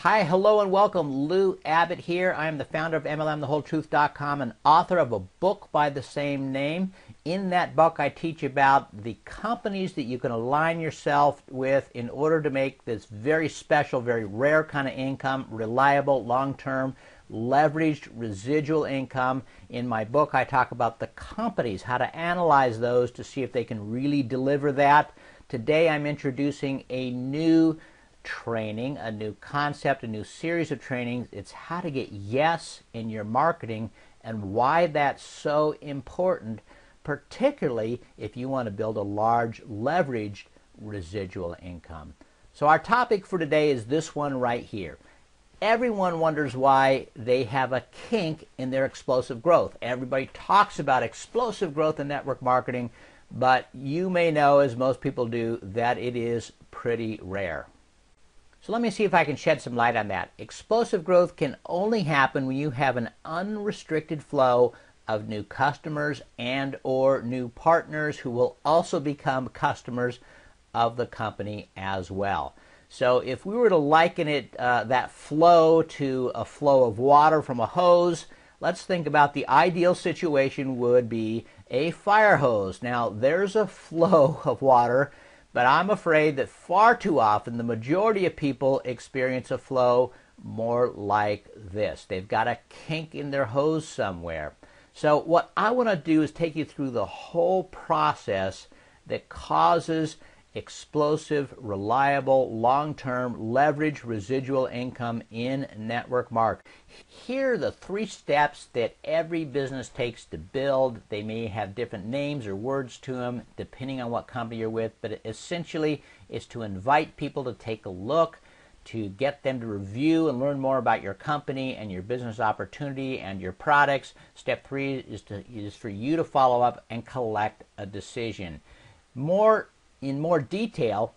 Hi, hello, and welcome. Lou Abbott here. I am the founder of MLMTheWholeTruth.com and author of a book by the same name. In that book, I teach about the companies that you can align yourself with in order to make this very special, very rare kind of income, reliable, long-term, leveraged residual income. In my book, I talk about the companies, how to analyze those to see if they can really deliver that. Today, I'm introducing a new training, a new concept, a new series of trainings. It's how to get yes in your marketing and why that's so important, particularly if you want to build a large leveraged residual income. So our topic for today is this one right here. Everyone wonders why they have a kink in their explosive growth. Everybody talks about explosive growth in network marketing, but you may know, as most people do, that it is pretty rare. So let me see if I can shed some light on that. Explosive growth can only happen when you have an unrestricted flow of new customers and or new partners who will also become customers of the company as well. So if we were to liken it, that flow to a flow of water from a hose, let's think about the ideal situation would be a fire hose. Now there's a flow of water, but I'm afraid that far too often the majority of people experience a flow more like this. They've got a kink in their hose somewhere. So what I want to do is take you through the whole process that causes explosive, reliable, long-term leverage residual income in network marketing. Here are the 3 steps that every business takes to build. They may have different names or words to them depending on what company you're with, but essentially it's to invite people to take a look, to get them to review and learn more about your company and your business opportunity and your products. Step 3 is for you to follow up and collect a decision. In more detail,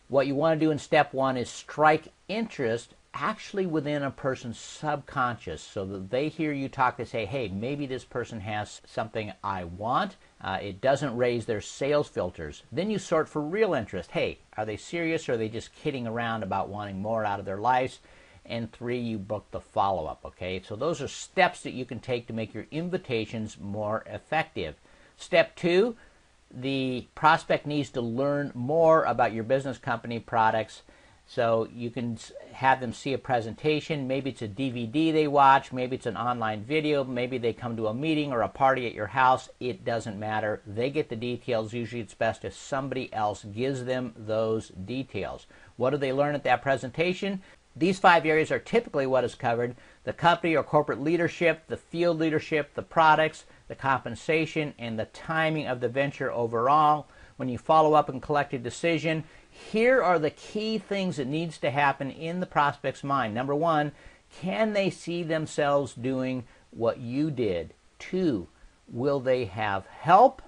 what you want to do in step 1 is strike interest actually within a person's subconscious so that they hear you talk, they say, hey, maybe this person has something I want. It doesn't raise their sales filters. Then you sort for real interest. Hey, are they serious or are they just kidding around about wanting more out of their lives? And 3, you book the follow-up, okay? So those are steps that you can take to make your invitations more effective. Step 2, the prospect needs to learn more about your business, company, products. So you can have them see a presentation. Maybe it's a DVD they watch. Maybe it's an online video. Maybe they come to a meeting or a party at your house. It doesn't matter. They get the details. Usually it's best if somebody else gives them those details. What do they learn at that presentation? These 5 areas are typically what is covered: the company or corporate leadership, the field leadership, the products, the compensation, and the timing of the venture overall. When you follow up and collect a decision, here are the key things that needs to happen in the prospect's mind. Number 1, can they see themselves doing what you did? 2, will they have help?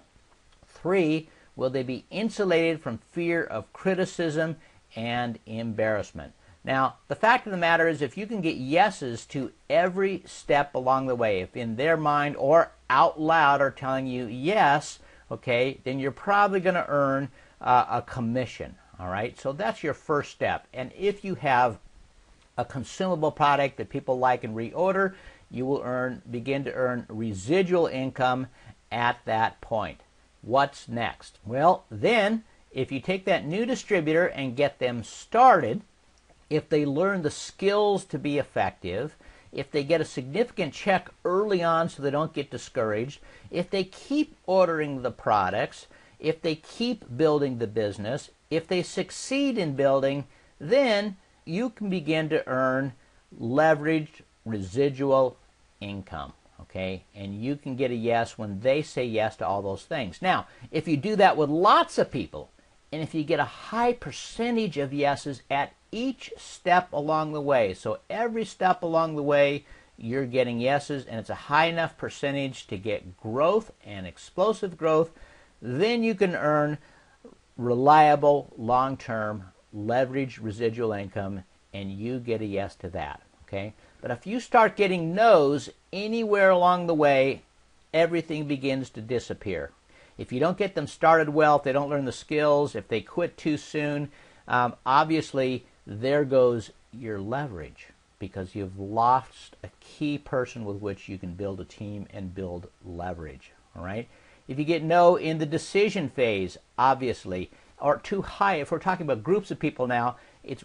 3, will they be insulated from fear of criticism and embarrassment? Now, the fact of the matter is, if you can get yeses to every step along the way, if in their mind or out loud are telling you yes, okay, then you're probably going to earn a commission, all right? So that's your first step. And if you have a consumable product that people like and reorder, you will begin to earn residual income at that point. What's next? Well, then, if you take that new distributor and get them started, if they learn the skills to be effective, if they get a significant check early on so they don't get discouraged, if they keep ordering the products, if they keep building the business, if they succeed in building, then you can begin to earn leveraged residual income, okay? And you can get a yes when they say yes to all those things. Now, if you do that with lots of people, and if you get a high percentage of yeses at each step along the way, so every step along the way you're getting yeses and it's a high enough percentage to get growth and explosive growth, then you can earn reliable, long-term, leveraged residual income, and you get a yes to that, okay? But if you start getting no's anywhere along the way, everything begins to disappear. If you don't get them started well, if they don't learn the skills, if they quit too soon, obviously there goes your leverage, because you've lost a key person with which you can build a team and build leverage. All right? If you get no in the decision phase, obviously, or too high, if we're talking about groups of people now,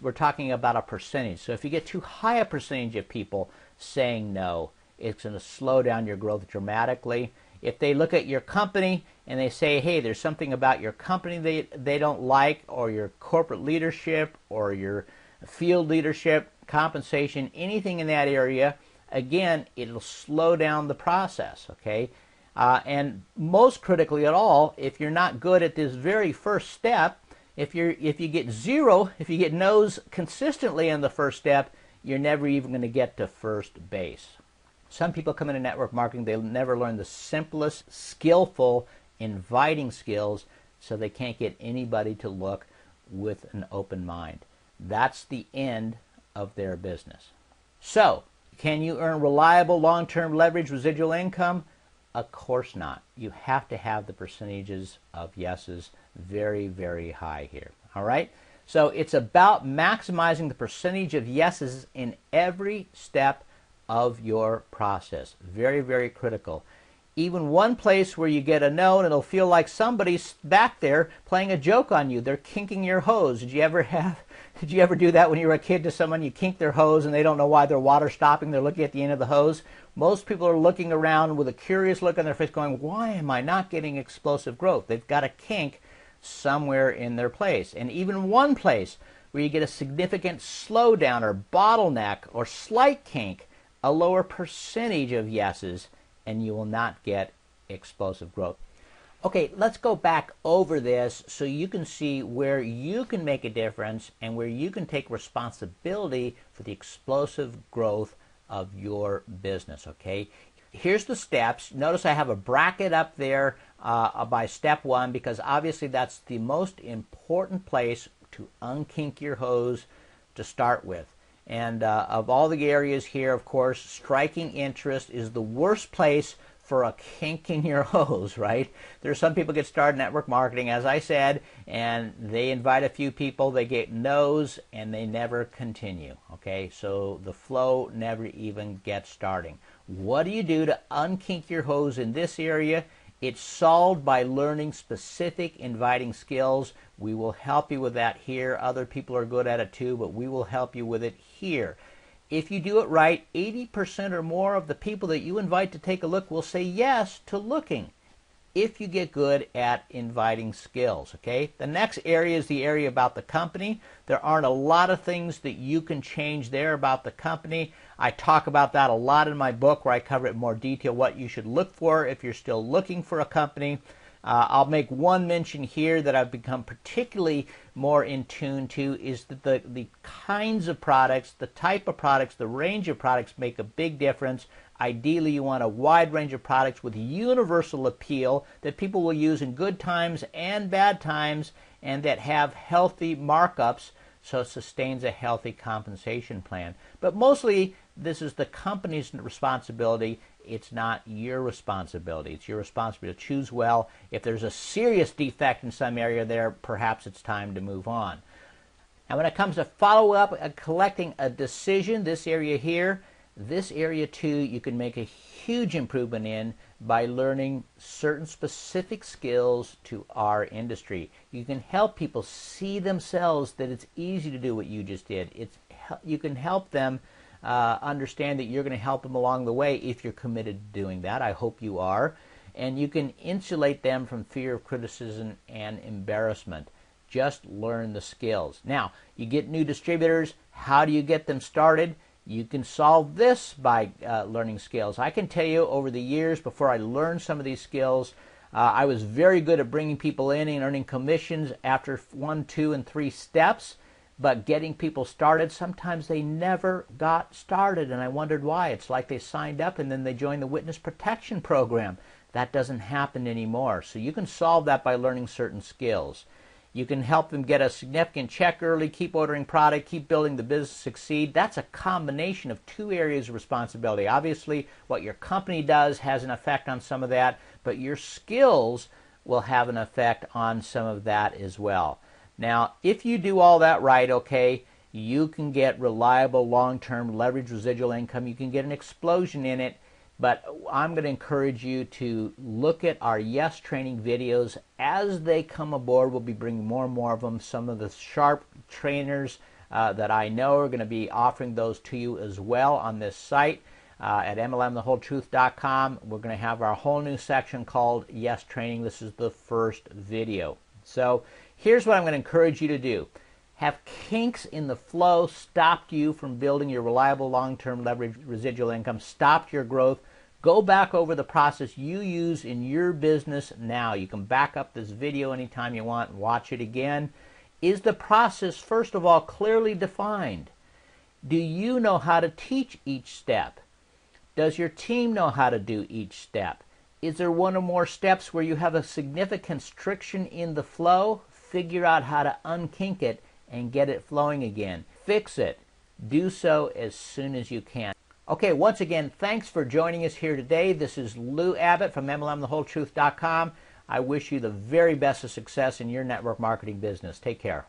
we're talking about a percentage. So if you get too high a percentage of people saying no, it's going to slow down your growth dramatically. If they look at your company and they say, hey, there's something about your company they don't like, or your corporate leadership, or your field leadership, compensation, anything in that area, again, it'll slow down the process, okay? And most critically at all, if you're not good at this very first step, if you get no's consistently in the first step, you're never even going to get to first base. Some people come into network marketing, they'll never learn the simplest, skillful, inviting skills, so they can't get anybody to look with an open mind. That's the end of their business. So, can you earn reliable long-term leverage residual income? Of course not. You have to have the percentages of yeses very, very high here. All right? So it's about maximizing the percentage of yeses in every step of your process. Very, very critical. Even one place where you get a no and it'll feel like somebody's back there playing a joke on you. They're kinking your hose. Did you ever do that when you were a kid to someone? You kink their hose and they don't know why their water's stopping. They're looking at the end of the hose. Most people are looking around with a curious look on their face going, why am I not getting explosive growth? They've got a kink somewhere in their place. And even one place where you get a significant slowdown or bottleneck or slight kink, a lower percentage of yeses, and you will not get explosive growth. Okay, let's go back over this so you can see where you can make a difference and where you can take responsibility for the explosive growth of your business, okay? Here's the steps. Notice I have a bracket up there by step one, because obviously that's the most important place to unkink your hose to start with. And of all the areas here, of course, striking interest is the worst place for a kink in your hose, right? There's some people get started in network marketing, as I said, and they invite a few people, they get no's, and they never continue, okay? So the flow never even gets starting. What do you do to unkink your hose in this area? It's solved by learning specific inviting skills. We will help you with that here. Other people are good at it too, but we will help you with it here. If you do it right, 80% or more of the people that you invite to take a look will say yes to looking, if you get good at inviting skills, okay? The next area is the area about the company. There aren't a lot of things that you can change there about the company. I talk about that a lot in my book, where I cover it in more detail, what you should look for if you're still looking for a company. I'll make one mention here that I've become particularly more in tune to, is that the kinds of products, the type of products, the range of products make a big difference. Ideally, you want a wide range of products with universal appeal that people will use in good times and bad times, and that have healthy markups, so it sustains a healthy compensation plan. But mostly, this is the company's responsibility. It's not your responsibility. It's your responsibility to choose well. If there's a serious defect in some area there, perhaps it's time to move on. And when it comes to follow-up and collecting a decision, this area here, this area too, you can make a huge improvement in by learning certain specific skills to our industry. You can help people see themselves that it's easy to do what you just did. You can help them understand that you're going to help them along the way if you're committed to doing that. I hope you are. And you can insulate them from fear of criticism and embarrassment. Just learn the skills. Now, you get new distributors. How do you get them started? You can solve this by learning skills. I can tell you, over the years before I learned some of these skills, I was very good at bringing people in and earning commissions after 1, 2, and 3 steps. But getting people started, sometimes they never got started, and I wondered why. It's like they signed up and then they joined the witness protection program. That doesn't happen anymore. So you can solve that by learning certain skills. You can help them get a significant check early, keep ordering product, keep building the business, succeed. That's a combination of 2 areas of responsibility. Obviously, what your company does has an effect on some of that, but your skills will have an effect on some of that as well. Now, if you do all that right, okay, you can get reliable long-term leverage residual income. You can get an explosion in it. But I'm going to encourage you to look at our Yes Training videos. As they come aboard, we'll be bringing more and more of them. Some of the sharp trainers that I know are going to be offering those to you as well on this site at MLMTheWholeTruth.com. We're going to have our whole new section called Yes Training. This is the first video. So here's what I'm going to encourage you to do. Have kinks in the flow stopped you from building your reliable long-term leverage residual income, stopped your growth? Go back over the process you use in your business now. You can back up this video anytime you want and watch it again. Is the process, first of all, clearly defined? Do you know how to teach each step? Does your team know how to do each step? Is there one or more steps where you have a significant constriction in the flow? Figure out how to unkink it and get it flowing again. Fix it. Do so as soon as you can. Okay, once again, thanks for joining us here today. This is Lou Abbott from MLMTheWholeTruth.com. I wish you the very best of success in your network marketing business. Take care.